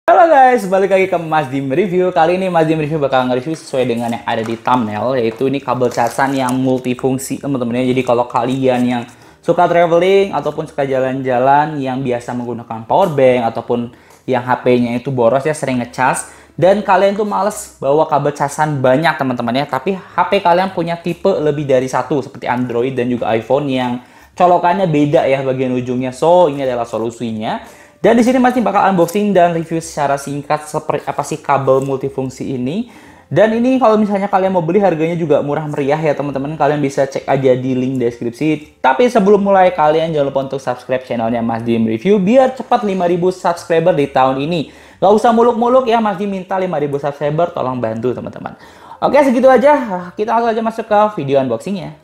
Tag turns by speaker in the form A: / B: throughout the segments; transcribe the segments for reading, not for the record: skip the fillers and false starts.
A: Halo guys, balik lagi ke Mas Dim Review. Kali ini Mas Dim Review bakal nge-review sesuai dengan yang ada di thumbnail, yaitu ini kabel casan yang multifungsi teman-teman ya. Jadi kalau kalian yang suka traveling ataupun suka jalan-jalan yang biasa menggunakan power bank ataupun yang HP-nya itu boros ya, sering ngecas, dan kalian tuh males bawa kabel casan banyak teman-teman ya, tapi HP kalian punya tipe lebih dari satu seperti Android dan juga iPhone yang colokannya beda ya bagian ujungnya. So ini adalah solusinya. Dan di sini masih bakal unboxing dan review secara singkat seperti apa sih kabel multifungsi ini. Dan ini kalau misalnya kalian mau beli harganya juga murah meriah ya teman-teman. Kalian bisa cek aja di link deskripsi. Tapi sebelum mulai kalian jangan lupa untuk subscribe channelnya Mas Dim Review biar cepat 5.000 subscriber di tahun ini. Gak usah muluk-muluk ya, Mas Dim minta 5.000 subscriber, tolong bantu teman-teman. Oke, segitu aja. Kita langsung aja masuk ke video unboxingnya.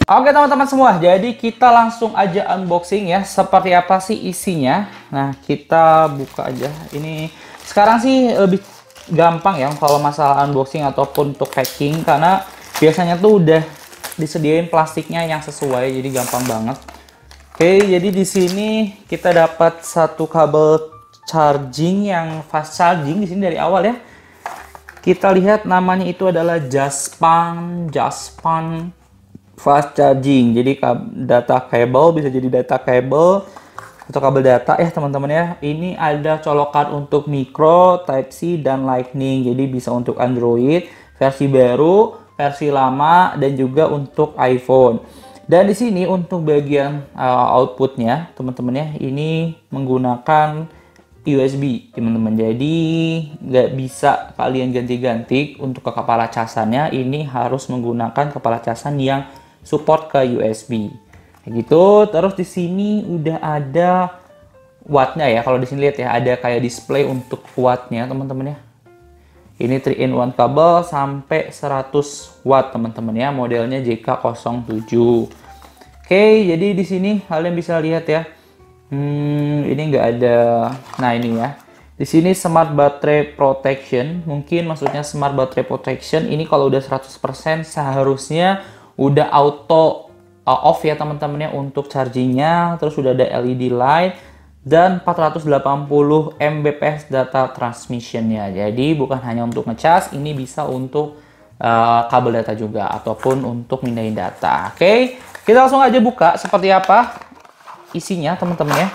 A: Oke teman-teman semua, jadi kita langsung aja unboxing ya. Seperti apa sih isinya? Nah, kita buka aja. Ini sekarang sih lebih gampang ya kalau masalah unboxing ataupun untuk packing, karena biasanya tuh udah disediain plastiknya yang sesuai, jadi gampang banget. Oke, jadi di sini kita dapat satu kabel charging yang fast charging di sini dari awal ya. Kita lihat namanya itu adalah Jaspan fast charging. Jadi data kabel bisa jadi data kabel atau kabel data ya teman-teman ya. Ini ada colokan untuk micro, type C dan lightning. Jadi bisa untuk Android versi baru, versi lama dan juga untuk iPhone. Dan di sini untuk bagian outputnya teman-teman ya, ini menggunakan USB teman-teman. Jadi nggak bisa kalian ganti-ganti untuk ke kepala casannya. Ini harus menggunakan kepala casan yang support ke USB kayak gitu. Terus di sini udah ada wattnya ya. Kalau di sini lihat ya, ada kayak display untuk wattnya teman-teman ya. Ini 3-in-1 kabel sampai 100 watt teman-teman ya, modelnya JK07. Oke, jadi di sini kalian bisa lihat ya. Ini nggak ada. Nah ini ya, di sini smart battery protection. Mungkin maksudnya smart battery protection ini kalau udah 100% seharusnya udah auto off ya teman-teman ya untuk chargingnya. Terus udah ada LED light dan 480 Mbps data transmissionnya. Jadi bukan hanya untuk ngecas, ini bisa untuk kabel data juga ataupun untuk mindahin data. Oke, kita langsung aja buka seperti apa isinya teman-teman ya.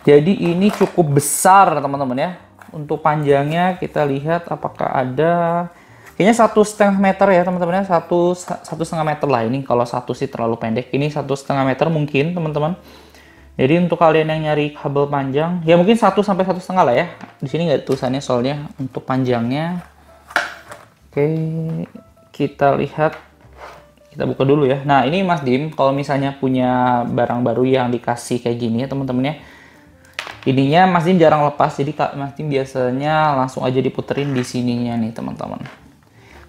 A: Jadi ini cukup besar teman-teman ya. Untuk panjangnya kita lihat apakah ada. Kayaknya 1,5 meter ya teman-teman ya, 1,5 meter lah ini. Kalau satu sih terlalu pendek, ini 1,5 meter mungkin teman-teman. Jadi untuk kalian yang nyari kabel panjang, ya mungkin 1 sampai 1,5 lah ya. Di sini nggak ada tulisannya soalnya untuk panjangnya. Oke, kita lihat, kita buka dulu ya. Nah ini Mas Dim, kalau misalnya punya barang baru yang dikasih kayak gini ya teman-teman ya, ininya Mas Dim jarang lepas. Jadi Mas Dim biasanya langsung aja diputerin di sininya nih teman-teman.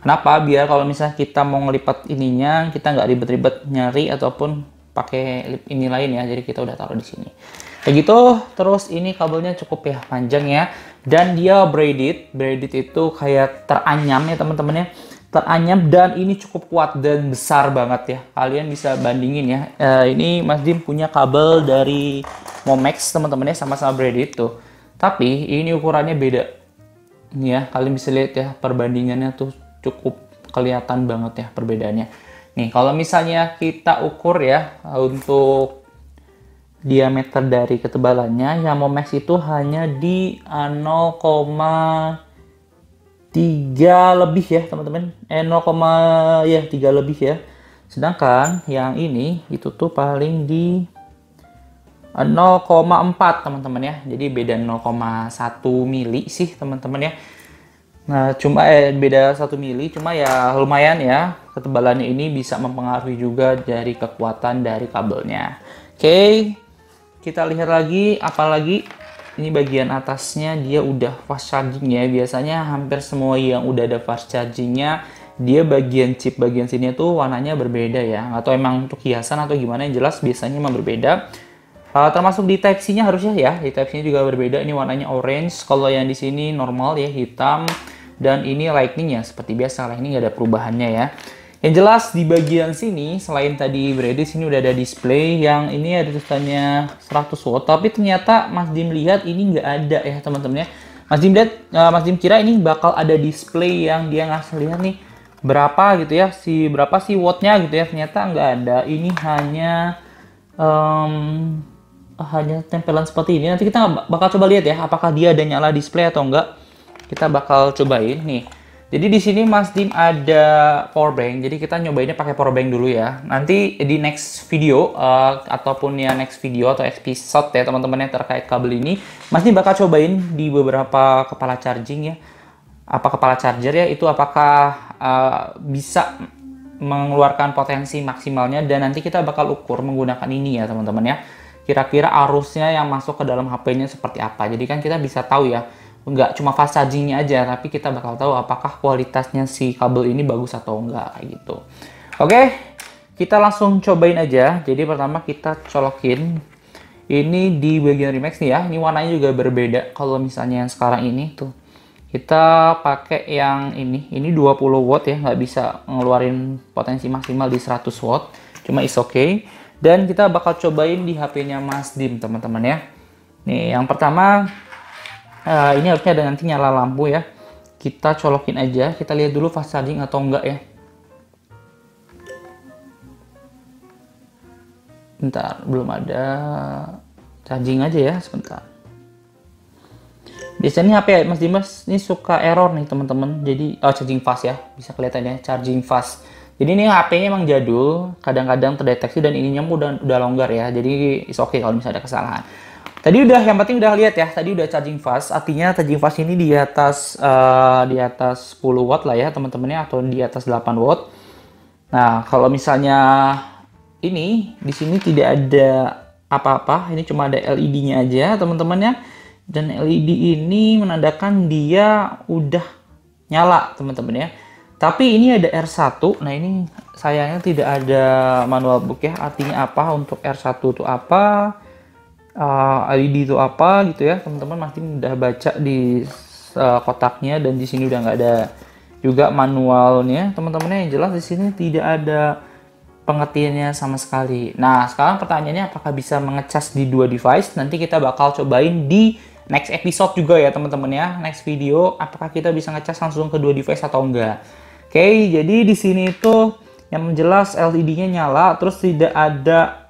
A: Kenapa? Biar kalau misalnya kita mau ngelipat ininya, kita nggak ribet-ribet nyari ataupun pakai lip ini lain ya. Jadi kita udah taruh di sini. Kayak gitu. Terus ini kabelnya cukup ya panjang ya. Dan dia braided. Braided itu kayak teranyam ya teman-teman ya. Teranyam dan ini cukup kuat dan besar banget ya. Kalian bisa bandingin ya. Ini Mas Dim punya kabel dari Momex teman-teman ya, sama-sama braided tuh. Tapi ini ukurannya beda. Ini ya, kalian bisa lihat ya perbandingannya tuh cukup kelihatan banget ya perbedaannya. Nih, kalau misalnya kita ukur ya untuk diameter dari ketebalannya, yang Momex itu hanya di 0,3 lebih ya teman-teman. 0,3 lebih ya. Sedangkan yang ini itu tuh paling di 0,4 teman-teman ya. Jadi beda 0,1 mili sih teman-teman ya. Nah, cuma beda 1 mili, cuma ya lumayan ya. Ketebalannya ini bisa mempengaruhi juga dari kekuatan dari kabelnya. Oke, kita lihat lagi, apalagi ini bagian atasnya dia udah fast charging ya. Biasanya hampir semua yang udah ada fast chargingnya, dia bagian chip bagian sini tuh warnanya berbeda ya. Atau emang untuk hiasan atau gimana, yang jelas biasanya emang berbeda. Termasuk di Type C-nya harusnya ya. Di Type C-nya juga berbeda. Ini warnanya orange. Kalau yang di sini normal ya, hitam. Dan ini lightning ya, seperti biasa. Lightning nggak ada perubahannya ya. Yang jelas di bagian sini selain tadi berada sini udah ada display yang ini ada tulisannya 100 watt, tapi ternyata Mas Dim lihat ini nggak ada ya teman-teman ya. Mas Dim kira ini bakal ada display yang dia ngasih lihat nih berapa gitu ya, berapa sih wattnya gitu ya. Ternyata nggak ada. Ini hanya tempelan seperti ini. Nanti kita bakal coba lihat ya apakah dia ada nyala display atau enggak. Kita bakal cobain nih. Jadi di sini Mas Dim ada power bank. Jadi kita nyobainnya pakai power bank dulu ya. Nanti di next video ataupun ya next video atau episode ya teman-teman yang terkait kabel ini, Mas Dim bakal cobain di beberapa kepala charging ya. Kepala charger ya itu apakah bisa mengeluarkan potensi maksimalnya, dan nanti kita bakal ukur menggunakan ini ya teman-teman ya. Kira-kira arusnya yang masuk ke dalam HP-nya seperti apa. Jadi kan kita bisa tahu ya. Nggak cuma fast chargingnya aja, tapi kita bakal tahu apakah kualitasnya si kabel ini bagus atau enggak kayak gitu. Oke, kita langsung cobain aja. Jadi pertama kita colokin ini di bagian Rimax nih ya. Ini warnanya juga berbeda. Kalau misalnya yang sekarang ini tuh kita pakai yang ini 20 watt ya, nggak bisa ngeluarin potensi maksimal di 100 watt. Cuma is okay. Dan kita bakal cobain di HP-nya Mas Dim teman-teman ya. Nih yang pertama. Ini harusnya ada nanti nyala lampu ya. Kita colokin aja, kita lihat dulu fast charging atau enggak ya. Bentar, belum ada. Charging aja ya, sebentar. Biasanya HP Mas Dimas ini suka error nih teman-teman. Jadi charging fast ya, bisa kelihatan ya, charging fast. Jadi ini HP-nya emang jadul, kadang-kadang terdeteksi dan ininya udah longgar ya. Jadi is okay kalau misalnya ada kesalahan. Tadi yang penting udah lihat ya, tadi udah charging fast, artinya charging fast ini di atas 10 watt lah ya teman-teman ya, atau di atas 8 watt. Nah, kalau misalnya ini di sini tidak ada apa-apa, ini cuma ada LED-nya aja teman-teman ya. Dan LED ini menandakan dia udah nyala teman-teman ya. Tapi ini ada R1, nah ini sayangnya tidak ada manual book ya, artinya apa untuk R1 itu apa, LED itu apa gitu ya teman-teman. Masih udah baca di kotaknya, dan di sini udah nggak ada juga manualnya teman-teman. Yang jelas di sini tidak ada pengertiannya sama sekali. Nah sekarang pertanyaannya apakah bisa mengecas di dua device. Nanti kita bakal cobain di next episode juga ya teman-teman ya, next video, apakah kita bisa ngecas langsung ke dua device atau enggak. Oke, jadi di sini tuh yang jelas LED-nya nyala, terus tidak ada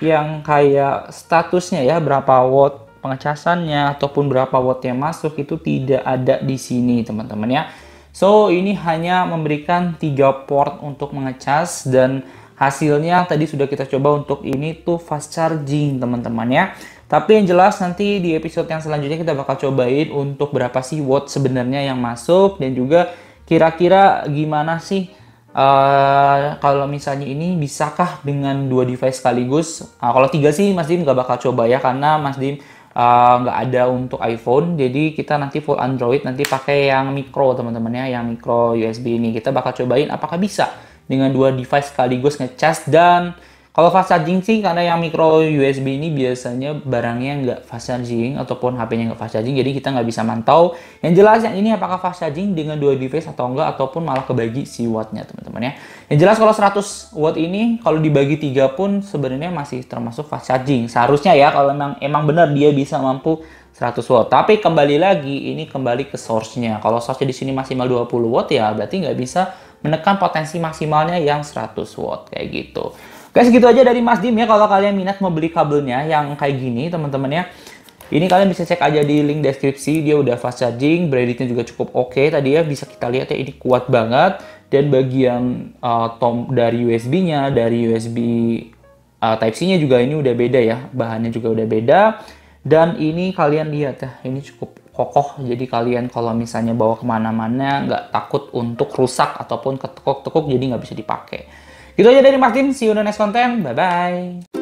A: yang kayak statusnya ya, berapa watt pengecasannya ataupun berapa watt yang masuk, itu tidak ada di sini teman-teman ya. So ini hanya memberikan 3 port untuk mengecas, dan hasilnya tadi sudah kita coba untuk ini tuh fast charging teman-teman ya. Tapi yang jelas nanti di episode yang selanjutnya kita bakal cobain untuk berapa sih watt sebenarnya yang masuk, dan juga kira-kira gimana sih kalau misalnya ini bisakah dengan 2 device sekaligus. Kalau 3 sih Mas Dim nggak bakal coba ya, karena Mas Dim nggak ada untuk iPhone. Jadi kita nanti full Android, nanti pakai yang micro teman-teman ya, yang micro USB ini. Kita bakal cobain apakah bisa dengan 2 device sekaligus ngecas. Dan kalau fast charging sih, karena yang micro USB ini biasanya barangnya nggak fast charging ataupun HP-nya nggak fast charging, jadi kita nggak bisa mantau. Yang jelas yang ini apakah fast charging dengan 2 device atau enggak, ataupun malah kebagi si wattnya teman-teman ya. Yang jelas kalau 100 watt ini kalau dibagi 3 pun sebenarnya masih termasuk fast charging seharusnya ya, kalau emang benar dia bisa mampu 100 watt. Tapi kembali lagi, ini kembali ke source-nya. Kalau source-nya di sini maksimal 20 watt ya berarti nggak bisa menekan potensi maksimalnya yang 100 watt kayak gitu. Guys, segitu aja dari Mas Dim ya. Kalau kalian minat mau beli kabelnya yang kayak gini teman-teman ya, ini kalian bisa cek aja di link deskripsi. Dia udah fast charging, braidingnya juga cukup oke. Tadi ya bisa kita lihat ya, ini kuat banget. Dan bagian tom dari USB-nya, dari USB Type-C-nya juga ini udah beda ya, bahannya juga udah beda. Dan ini kalian lihat ya, ini cukup kokoh. Jadi kalian kalau misalnya bawa kemana-mana nggak takut untuk rusak ataupun ketekuk-tekuk, jadi nggak bisa dipakai. Itu aja dari Mas Dim, see you on the next content, bye-bye.